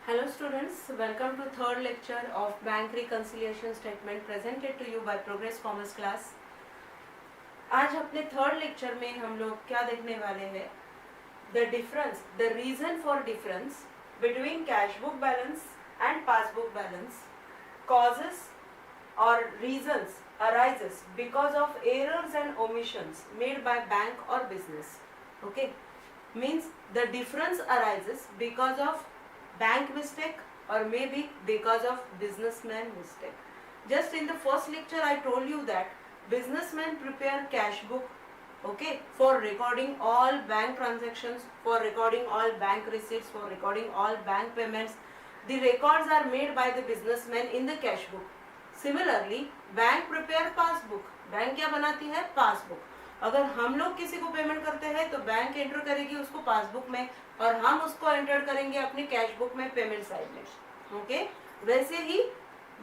Hello students, welcome to third lecture of Bank Reconciliation Statement presented to you by Progress Commerce class. आज अपने third lecture में हम लोग क्या देखने वाले हैं? The difference, the reason for difference between cash book balance and passbook balance, causes or reasons arises because of errors and omissions made by bank or business. Okay, means the difference arises because of bank mistake or maybe because of businessman mistake. Just in the first lecture I told you that businessmen prepare cash book, okay, for recording all bank transactions, for recording all bank receipts, for recording all bank payments. The records are made by the businessmen in the cash book. Similarly bank prepare passbook. Bank क्या बनाती है? Passbook. अगर हम लोग किसी को payment करते हैं तो बैंक एंटर करेगी उसको पासबुक में और हम उसको एंटर करेंगे अपनी कैश बुक में पेमेंट साइड में. ओके, वैसे ही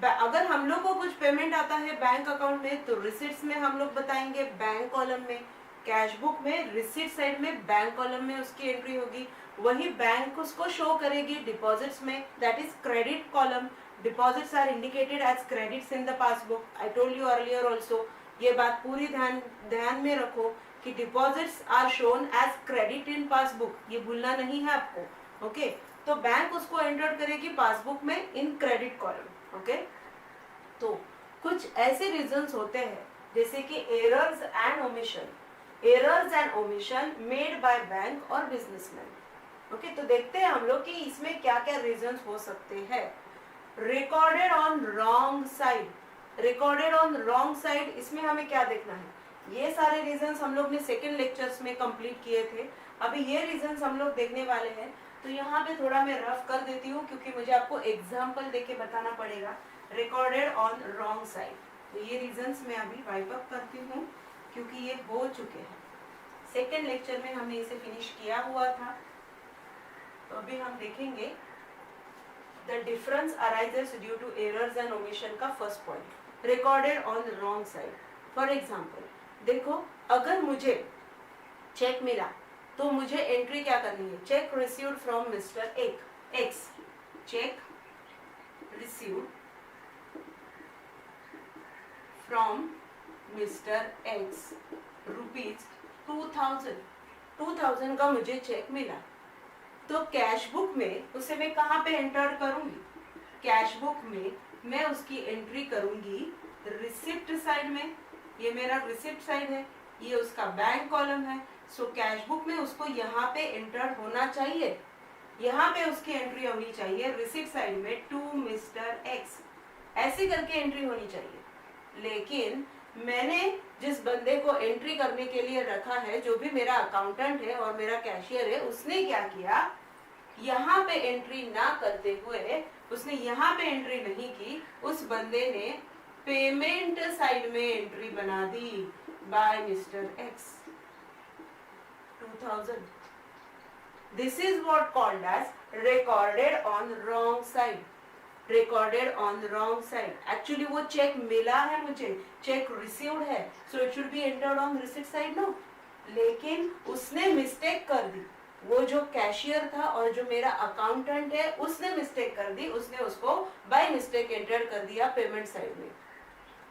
अगर हम लोग को कुछ पेमेंट आता है बैंक अकाउंट में तो रिसीट्स में हम लोग बताएंगे बैंक कॉलम में, कैश बुक में रिसीट साइड में बैंक कॉलम में उसकी एंट्री होगी. वही बैंक उसको शो करेगी डिपॉजिट्स में, that is credit column. Deposits are indicated as credits in the passbook. I told you earlier also, ये बात पूरी ध्यान में रखो कि deposits are shown as credit in passbook, ये भूलना नहीं है आपको. ओके, तो बैंक उसको एंटर करेगी पासबुक में इन क्रेडिट कॉलम. ओके, तो कुछ ऐसे रीजंस होते हैं जैसे कि errors and omission made by bank और बिजनेसमैन. ओके, तो देखते हैं हम लोग कि इसमें क्या क्या रीजंस हो सकते हैं. Recorded on wrong side. Recorded on wrong side, इसमें हमें क्या देखना है? ये सारे रीजंस हम लोग ने सेकेंड लेक्चर्स में कंप्लीट किए थे. अभी ये रीजंस हम लोग देखने वाले हैं. तो यहाँ पे थोड़ा मैं रफ कर देती हूँ क्योंकि मुझे आपको एग्जाम्पल देके बताना पड़ेगा. रिकॉर्डेड ऑन रॉन्ग साइड, तो ये रीजंस मैं अभी वाइप अप करती हूँ क्योंकि ये हो चुके हैं. सेकेंड लेक्चर में हमने इसे फिनिश किया हुआ था. तो अभी हम देखेंगे the difference arises due to errors and omission का first point, recorded on wrong side. For example देखो, अगर मुझे चेक मिला तो मुझे एंट्री क्या करनी है? Check received from mister x. Check received from mister x rupees 2000 का मुझे चेक मिला. तो कैश बुक में उसे मैं कहाँ पे एंटर करूंगी? कैश बुक में मैं उसकी एंट्री करूंगी रिसिप्ट साइड में. ये मेरा रिसिप्ट साइड है, ये उसका बैंक कॉलम है. सो कैश बुक में उसको यहाँ पे एंटर होना चाहिए, यहाँ पे उसकी एंट्री होनी चाहिए रिसिप्ट साइड में टू मिस्टर एक्स, ऐसे करके एंट्री होनी चाहिए. लेकिन मैंने जिस बंदे को एंट्री करने के लिए रखा है, जो भी मेरा अकाउंटेंट है और मेरा कैशियर है, उसने क्या किया? यहाँ पे एंट्री ना करते हुए उसने यहाँ पे एंट्री नहीं की. उस बंदे ने पेमेंट साइड में एंट्री बना दी by Mister X 2000. This is what called as recorded on wrong side. Recorded on wrong side. Actually वो चेक मिला है मुझे, चेक रिसीव्ड है, so it should be entered on receipt side no. लेकिन उसने मिस्टेक कर दी. वो जो कैशियर था और जो मेरा अकाउंटेंट है उसने मिस्टेक कर दी, उसने उसको बाय मिस्टेक एंटर कर दिया पेमेंट साइड में.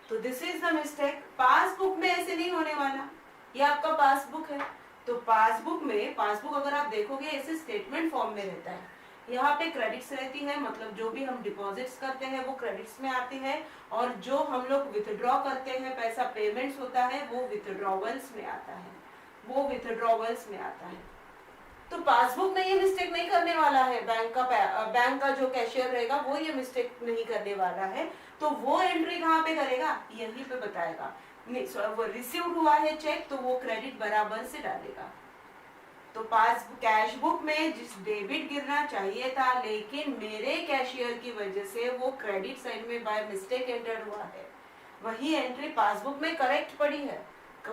तो this is the mistake. Passbook में ऐसे नहीं होने वाला. ये आपका पासबुक है, तो पासबुक अगर आप देखोगे ऐसे स्टेटमेंट फॉर्म में रहता है. यहाँ पे क्रेडिट्स रहती है, मतलब जो भी हम डिपॉजिट्स करते हैं वो क्रेडिट्स में आती है, और जो हम लोग विथड्रॉ करते हैं पैसा पेमेंट्स होता है वो विथड्रॉवल्स में आता है. तो पासबुक में ये मिस्टेक नहीं करने वाला है. बैंक का जो कैशियर रहेगा वो ये मिस्टेक नहीं करने वाला है. तो वो एंट्री कहाँ पे करेगा? यहीं पे बताएगा. वो रिसीव्ड हुआ है चेक तो वो क्रेडिट बराबर से डालेगा. तो कैश बुक में जिस डेबिट गिरना चाहिए था, लेकिन मेरे कैशियर की वजह से वो क्रेडिट साइड में बाय मिस्टेक एंटर हुआ है, वही एंट्री पासबुक में करेक्ट पड़ी है.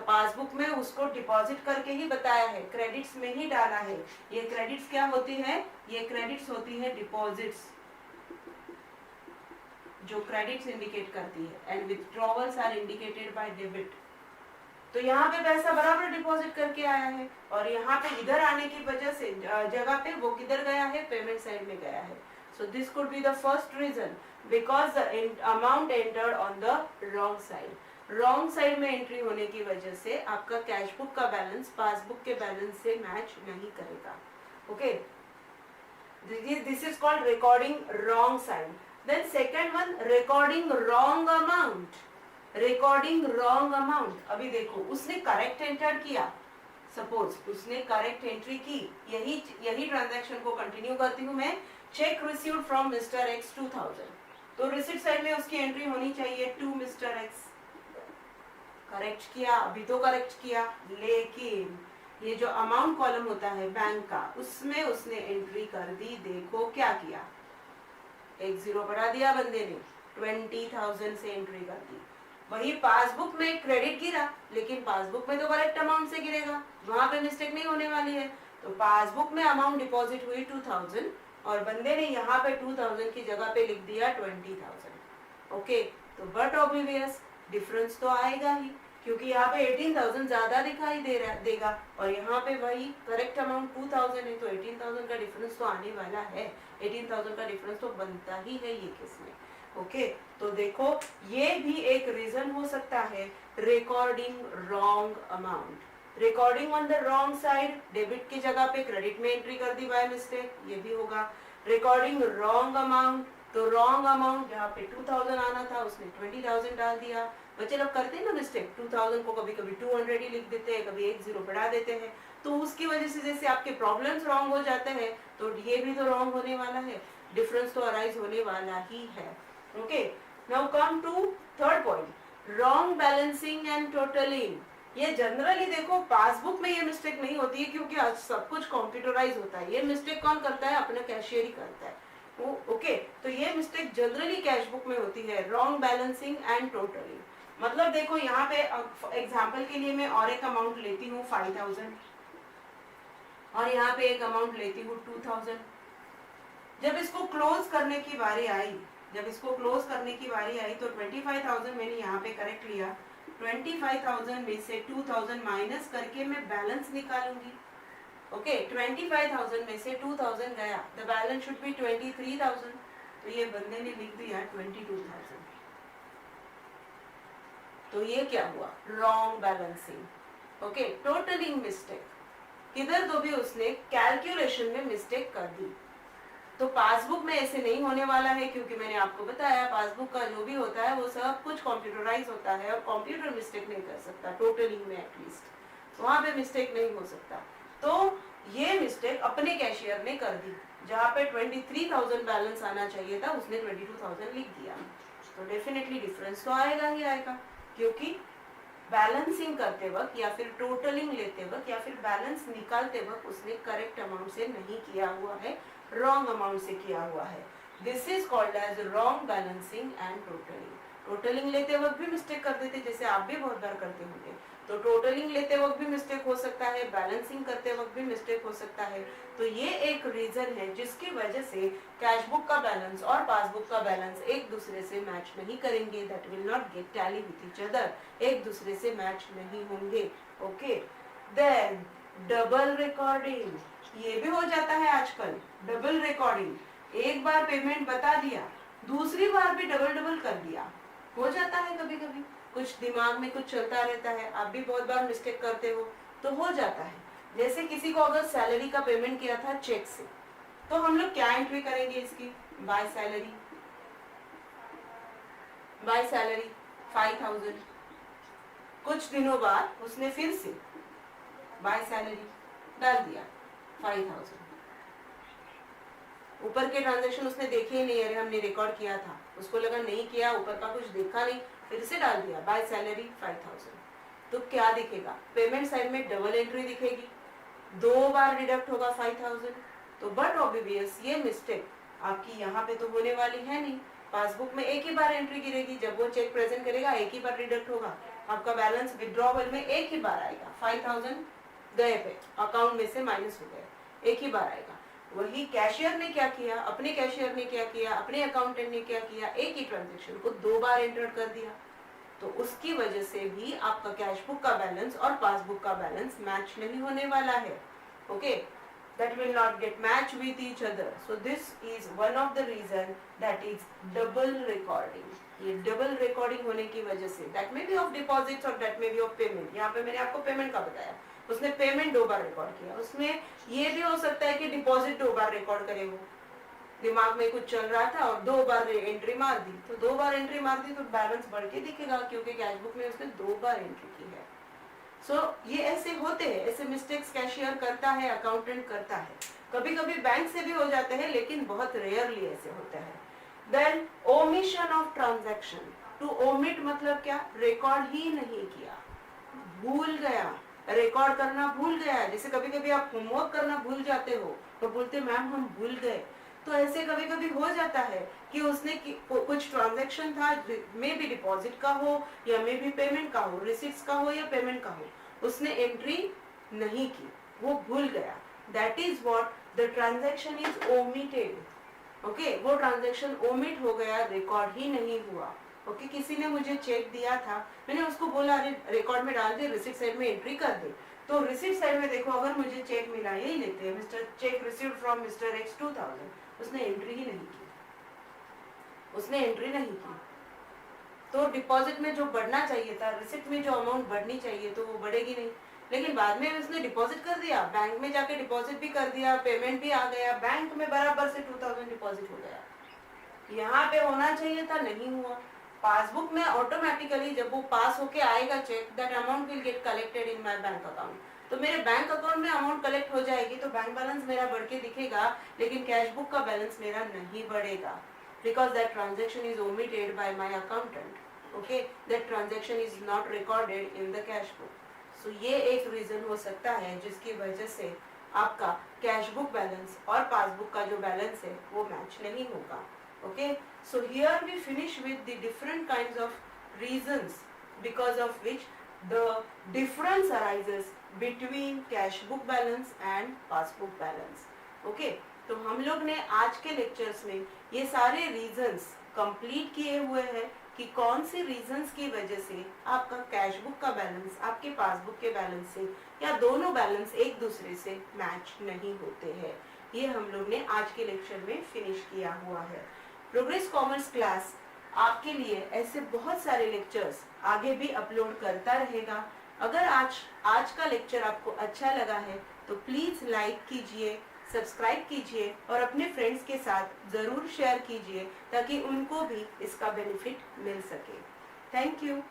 पासबुक में उसको डिपॉजिट करके ही बताया है, क्रेडिट्स में ही डाला है. ये क्रेडिट्स क्या होती है? ये क्रेडिट्स होती है डिपॉजिट्स, जो क्रेडिट्स इंडिकेट करती है, and withdrawals are indicated by debit. तो यहाँ पे पैसा बराबर डिपॉजिट करके आया है, और यहाँ पे इधर आने की वजह से जगह पे वो किधर गया है? पेमेंट साइड में गया है. So this could be the first reason, because the amount entered on the wrong side. Wrong side में एंट्री होने की वजह से आपका कैश बुक का बैलेंस पासबुक के बैलेंस से मैच नहीं करेगा. Okay, this is called recording wrong side. Then second one, recording wrong amount. Recording wrong amount, अभी देखो उसने करेक्ट एंटर किया, सपोज उसने करेक्ट एंट्री की, यही ट्रांजैक्शन को कंटिन्यू करती हूँ मैं. Cheque received from mister X 2000, तो रिसिप्ट साइड में उसकी एंट्री होनी चाहिए टू मिस्टर एक्स. करेक्ट किया, अभी तो करेक्ट किया, लेकिन ये जो अमाउंट कॉलम होता है बैंक का, उसमें उसने एंट्री कर दी. देखो क्या किया, एक जीरो बढ़ा दिया बंदे ने, 20,000 से एंट्री कर दी. वही पासबुक में क्रेडिट गिरा, लेकिन पासबुक में तो करेक्ट अमाउंट से गिरेगा, वहां पे मिस्टेक नहीं होने वाली है. तो पासबुक में अमाउंट डिपॉजिट हुई 2000 और बंदे ने यहाँ पे 2000 की जगह पे लिख दिया 20,000. ओके, तो बट ऑब्वियस डिफरेंस तो आएगा ही, क्योंकि यहाँ पे 18,000 ज्यादा दिखाई देगा और यहाँ पे वही करेक्ट अमाउंट 2,000 है, तो 18,000 का डिफरेंस तो आने वाला है. 18,000 का डिफरेंस तो बनता ही है ये केस में. ओके, तो देखो ये भी एक रीजन हो सकता है, recording wrong amount. Recording on the wrong side, debit की जगह पे क्रेडिट में एंट्री कर दी बाय मिस्टेक, ये भी होगा. रिकॉर्डिंग रॉन्ग अमाउंट, तो रॉन्ग अमाउंट जहाँ पे 2000 आना था उसने 20,000 डाल दिया. बच्चे लोग करते हैं ना मिस्टेक, 2000 को कभी कभी 200 ही लिख देते हैं, कभी एक जीरो बढ़ा देते हैं, तो उसकी वजह से जैसे आपके प्रॉब्लम्स रॉन्ग हो जाते हैं, तो ये भी तो रॉन्ग होने वाला है, डिफरेंस तो अराइज होने वाला ही है. Okay, now come to third point, wrong balancing and totalling. ये जनरली देखो पासबुक में ये मिस्टेक नहीं होती है, क्योंकि आज सब कुछ कंप्यूटराइज होता है. ये मिस्टेक कौन करता है, अपना कैशियर ही करता है. ओके, तो ये मिस्टेक जनरली कैश बुक में होती है, रॉन्ग बैलेंसिंग एंड टोटलिंग. मतलब देखो यहाँ पे एग्जांपल के लिए मैं और एक अमाउंट लेती हूँ 5,000 और यहाँ पे एक अमाउंट लेती हूँ 2,000. जब इसको क्लोज करने की बारी आई, तो 25,000 मैंने यहाँ पे करेक्ट लिया. 25,000 में से 2,000 माइनस करके मैं बैलेंस निकालूंगी. ओके, 25,000 में से 2,000 गया, द बैलेंस शुड बी 23,000. तो ये बंदे ने लिख दिया 22,000. तो ये क्या हुआ, wrong balancing. Okay, totalling mistake, किधर तो भी उसने कैलकुलेशन में मिस्टेक कर दी. तो पासबुक में ऐसे नहीं होने वाला है, क्योंकि मैंने आपको बताया पासबुक का जो भी होता है वो सब कुछ कंप्यूटराइज होता है और कंप्यूटर मिस्टेक नहीं कर सकता. टोटलिंग में एटलीस्ट वहां पे मिस्टेक नहीं हो सकता. तो ये मिस्टेक अपने कैशियर ने कर दी, जहाँ पे 23,000 बैलेंस आना चाहिए था उसने 22,000 लिख दिया. तो डेफिनेटली डिफरेंस तो आएगा ही आएगा, क्योंकि बैलेंसिंग करते वक्त या फिर टोटलिंग लेते वक्त या फिर बैलेंस निकालते वक्त उसने करेक्ट अमाउंट से नहीं किया हुआ है, रॉन्ग अमाउंट से किया हुआ है. This is called as wrong balancing and totalling. Totalling लेते वक्त भी मिस्टेक कर देते, जैसे आप भी बहुत बार करते होंगे. तो टोटलिंग लेते वक्त भी मिस्टेक हो सकता है, बैलेंसिंग करते वक्त भी मिस्टेक हो सकता है. तो ये एक रीजन है जिसकी वजह से कैश बुक का बैलेंस और पासबुक का बैलेंस एक दूसरे से मैच नहीं करेंगे. That will not gate tally with each other, एक दूसरे से मैच नहीं होंगे. ओके, देन डबल रिकॉर्डिंग, ये भी हो जाता है आजकल. डबल रिकॉर्डिंग, एक बार पेमेंट बता दिया, दूसरी बार भी डबल कर दिया, हो जाता है कभी कभी. कुछ दिमाग में कुछ चलता रहता है, आप भी बहुत बार मिस्टेक करते हो, तो हो जाता है. जैसे किसी को अगर सैलरी का पेमेंट किया था चेक से, तो हम लोग क्या एंट्री करेंगे इसकी, बाय सैलरी 5,000. कुछ दिनों बाद उसने फिर से बाय सैलरी डाल दिया 5,000. ऊपर के ट्रांजैक्शन उसने देखे ही नहीं, अरे हमने रिकॉर्ड किया था, उसको लगा नहीं किया, ऊपर का कुछ देखा नहीं, फिर से डाल दिया बाय सैलरी 5,000. तो क्या दिखेगा, पेमेंट साइड में डबल एंट्री दिखेगी, 2 बार डिडक्ट होगा 5,000. तो बट ऑब्वियस ये मिस्टेक आपकी यहाँ पे तो होने वाली है नहीं. पासबुक में एक ही बार एंट्री गिरेगी, जब वो चेक प्रेजेंट करेगा एक ही बार डिडक्ट होगा, आपका बैलेंस विड्रॉवल में एक ही बार आएगा. 5,000 गए पे अकाउंट में से माइनस हो गए, एक ही बार आएगा. वही कैशियर ने क्या किया, अपने कैशियर ने क्या किया, अपने अकाउंटेंट ने क्या किया, एक ही ट्रांजैक्शन को 2 बार एंटर कर दिया. तो उसकी वजह से भी आपका कैश बुक का बैलेंस और पासबुक का बैलेंस मैच नहीं होने वाला है. Okay, that will not get matched with each other. So this is one of the reason that is double recording. ये double recording होने की वजह से that may be of deposits or that may be of payment. यहाँ पे मैंने आपको payment का बताया, उसने पेमेंट 2 बार रिकॉर्ड किया, उसमें ये भी हो सकता है कि डिपॉजिट 2 बार रिकॉर्ड करे, वो दिमाग में कुछ चल रहा था और 2 बार एंट्री मार दी, तो 2 बार एंट्री मार दी तो बैलेंस बढ़ के दिखेगा क्योंकि कैश बुक में उसने 2 बार एंट्री की है. सो ये ऐसे होते हैं, ऐसे मिस्टेक्स कैशियर करता है, अकाउंटेंट करता है, कभी कभी बैंक से भी हो जाते हैं लेकिन बहुत रेयरली ऐसे होता है. Then omission of transaction. To omit मतलब क्या? रिकॉर्ड ही नहीं किया, भूल गया, रिकॉर्ड करना भूल गया. जैसे कभी कभी आप होमवर्क करना भूल जाते हो तो बोलते मैम हम भूल गए, तो ऐसे कभी कभी हो जाता है कि उसने कुछ ट्रांजैक्शन था, मे बी डिपॉजिट का हो या मे बी पेमेंट का हो, रिसीट्स का हो या पेमेंट का हो, उसने एंट्री नहीं की, वो भूल गया. That is what the transaction is omitted. Okay, वो ट्रांजैक्शन ओमिट हो गया, रिकॉर्ड ही नहीं हुआ. ओके, किसी ने मुझे चेक दिया था, मैंने उसको बोला अरे रिकॉर्ड में डाल दे, रिसीट साइड में एंट्री कर दे. तो रिसीट साइड में देखो, अगर मुझे चेक मिला, यही लेते हैं mister check received from mister X 2000, उसने एंट्री ही नहीं की, उसने एंट्री नहीं की. तो डिपॉजिट में जो बढ़ना चाहिए था, रिसिप्ट में जो अमाउंट बढ़नी चाहिए तो वो बढ़ेगी नहीं. लेकिन बाद में उसने डिपॉजिट कर दिया, बैंक में जाके डिपॉजिट भी कर दिया, पेमेंट भी आ गया, बैंक में बराबर से 2000 डिपॉजिट हो गया. यहाँ पे होना चाहिए था, नहीं हुआ. पासबुक में ऑटोमेटिकली जब वो पास होके आएगा cheque, that amount will get collected in my bank account. तो मेरे बैंक अकाउंट में अमाउंट कलेक्ट हो जाएगी तो बैंक बैलेंस मेरा बढ़ के दिखेगा, लेकिन कैश बुक का बैलेंस मेरा नहीं बढ़ेगा, because that transaction is omitted by my accountant. Okay, that transaction is not recorded in the cash book. So ये एक रीजन हो सकता है जिसकी वजह से आपका कैश बुक बैलेंस और पासबुक का जो बैलेंस है वो मैच नहीं होगा. Okay, so here we finish with the different kinds of reasons because of which the difference arises between cash book balance and passbook balance. Okay, तो हम लोग ने आज के लेक्चर्स में ये सारे reasons कंप्लीट किए हुए हैं कि कौन से रीजंस की वजह से आपका कैश बुक का बैलेंस आपके पासबुक के बैलेंस से या दोनों बैलेंस एक दूसरे से मैच नहीं होते हैं. ये हम लोग ने आज के लेक्चर में फिनिश किया हुआ है. प्रोग्रेस कॉमर्स क्लास आपके लिए ऐसे बहुत सारे लेक्चर्स आगे भी अपलोड करता रहेगा. अगर आज का लेक्चर आपको अच्छा लगा है तो प्लीज लाइक कीजिए, सब्सक्राइब कीजिए और अपने फ्रेंड्स के साथ जरूर शेयर कीजिए ताकि उनको भी इसका बेनिफिट मिल सके. Thank you.